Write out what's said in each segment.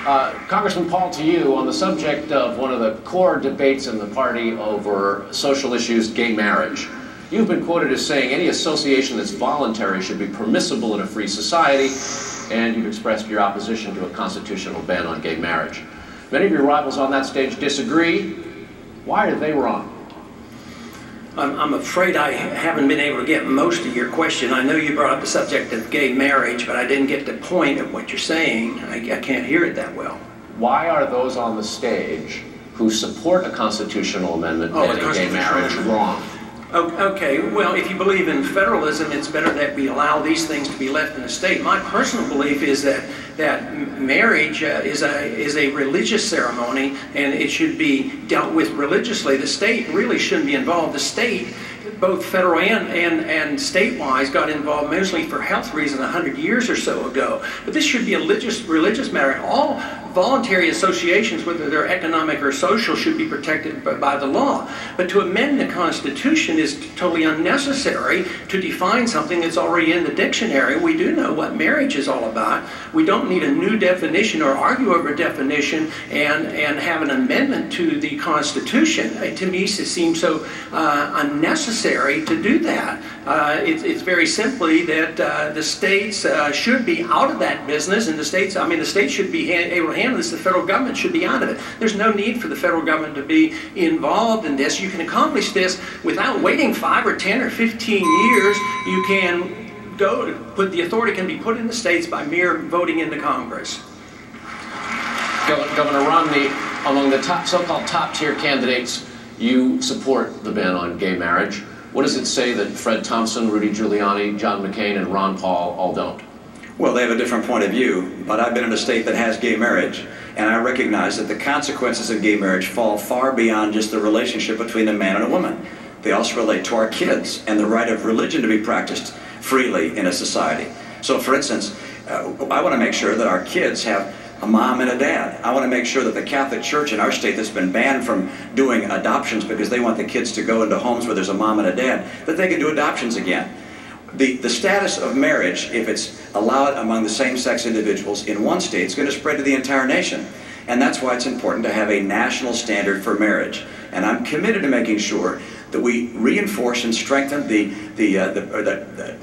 Congressman Paul, to you, on the subject of one of the core debates in the party over social issues, gay marriage. You've been quoted as saying any association that's voluntary should be permissible in a free society, and you've expressed your opposition to a constitutional ban on gay marriage. Many of your rivals on that stage disagree. Why are they wrong? I'm afraid I haven't been able to get most of your question. I know you brought up the subject of gay marriage, but I didn't get the point of what you're saying. I can't hear it that well. Why are those on the stage who support a constitutional amendment banning gay marriage wrong? Okay, well, if you believe in federalism, it's better that we allow these things to be left in the state. My personal belief is that marriage is a religious ceremony, and it should be dealt with religiously. The state really shouldn't be involved. The state, both federal and state-wise, got involved mostly for health reasons 100 years or so ago. But this should be a religious matter. All voluntary associations, whether they're economic or social, should be protected by the law. But to amend the Constitution is totally unnecessary to define something that's already in the dictionary. We do know what marriage is all about. We don't need a new definition or argue over a definition and have an amendment to the Constitution. To me, it seems so unnecessary to do that. It's very simply that the states should be out of that business, and the states should be able to handle this. The federal government should be out of it. There's no need for the federal government to be involved in this. You can accomplish this without waiting 5 or 10 or 15 years. You can the authority can be put in the states by mere voting in the Congress. Governor Romney, among the so-called top-tier candidates, you support the ban on gay marriage. What does it say that Fred Thompson, Rudy Giuliani, John McCain, and Ron Paul all don't? Well, they have a different point of view, but I've been in a state that has gay marriage, and I recognize that the consequences of gay marriage fall far beyond just the relationship between a man and a woman. They also relate to our kids and the right of religion to be practiced freely in a society. So, for instance, I want to make sure that our kids have a mom and a dad. I want to make sure that the Catholic Church in our state that's been banned from doing adoptions because they want the kids to go into homes where there's a mom and a dad, that they can do adoptions again. The status of marriage, if it's allowed among the same-sex individuals in one state, is going to spread to the entire nation. And that's why it's important to have a national standard for marriage. And I'm committed to making sure that we reinforce and strengthen the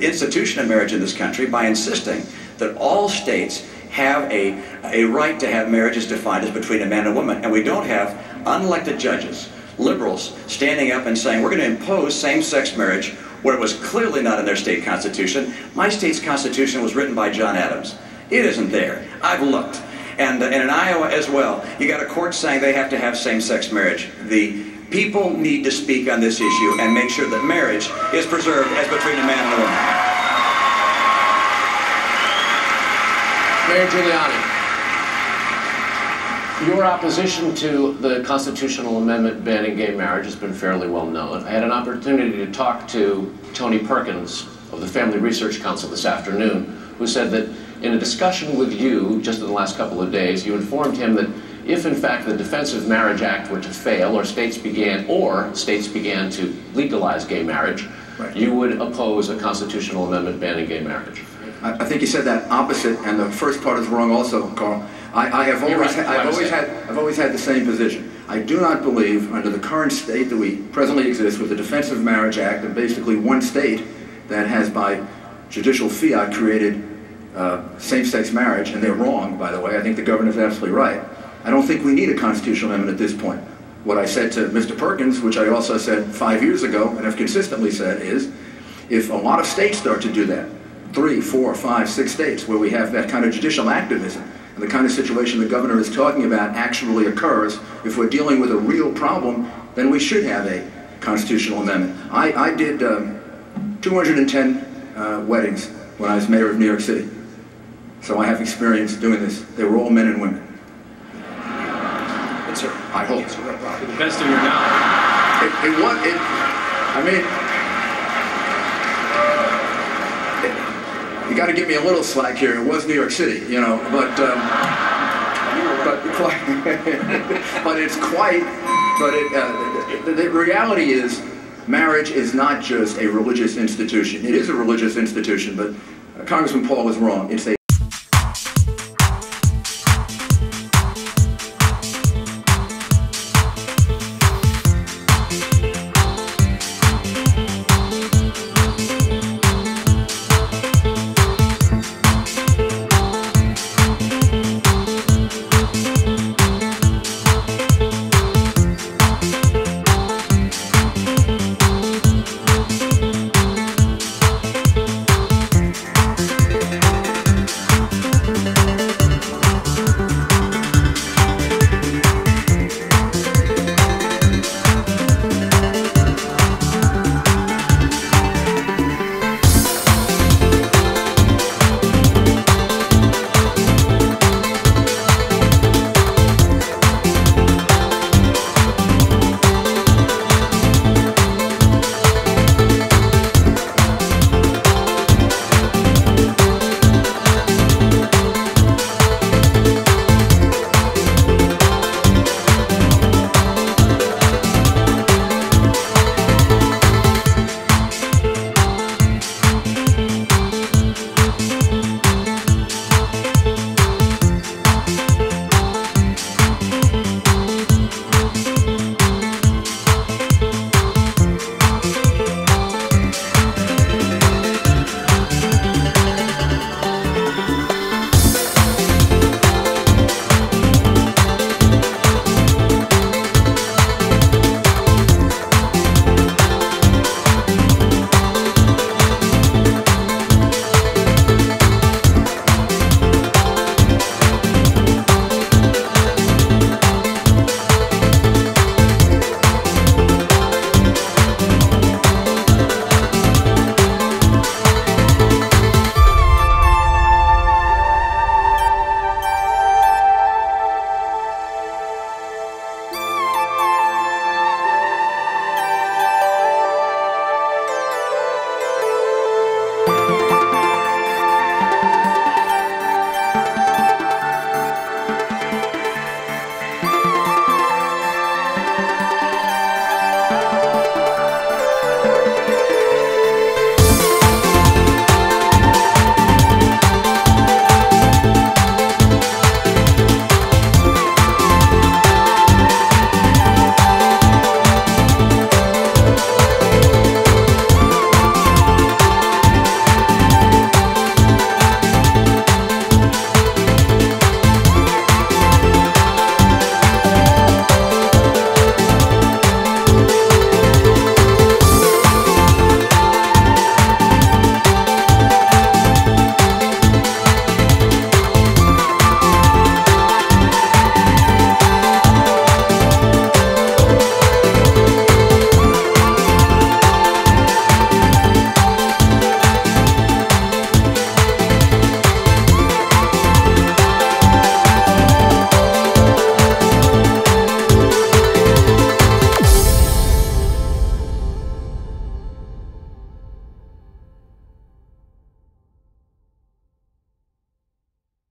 institution of marriage in this country by insisting that all states have a right to have marriages defined as between a man and a woman. And we don't have unelected judges, liberals, standing up and saying we're going to impose same-sex marriage where it was clearly not in their state constitution. My state's constitution was written by John Adams. It isn't there. I've looked. And in Iowa as well, you got a court saying they have to have same-sex marriage. The people need to speak on this issue and make sure that marriage is preserved as between a man and a woman. Mayor Giuliani, your opposition to the constitutional amendment banning gay marriage has been fairly well known. I had an opportunity to talk to Tony Perkins of the Family Research Council this afternoon, who said that in a discussion with you just in the last couple of days, you informed him that if in fact the Defense of Marriage Act were to fail, or states began to legalize gay marriage, right, you would oppose a constitutional amendment banning gay marriage. I think you said that opposite, and the first part is wrong also, Carl. I've always had the same position. I do not believe, under the current state that we presently exist, with the Defense of Marriage Act, and basically one state that has, by judicial fiat, created same-sex marriage, and they're wrong, by the way. I think the governor is absolutely right. I don't think we need a constitutional amendment at this point. What I said to Mr. Perkins, which I also said 5 years ago, and have consistently said, is if a lot of states start to do that, 3, 4, 5, 6 states where we have that kind of judicial activism, and the kind of situation the governor is talking about actually occurs, if we're dealing with a real problem, then we should have a constitutional amendment. I did 210 weddings when I was mayor of New York City. So I have experience doing this. They were all men and women. Yes, sir. I hope. To the best of your knowledge. You got to give me a little slack here. It was New York City, you know, but the reality is marriage is not just a religious institution. It is a religious institution, but Congressman Paul is wrong. It's a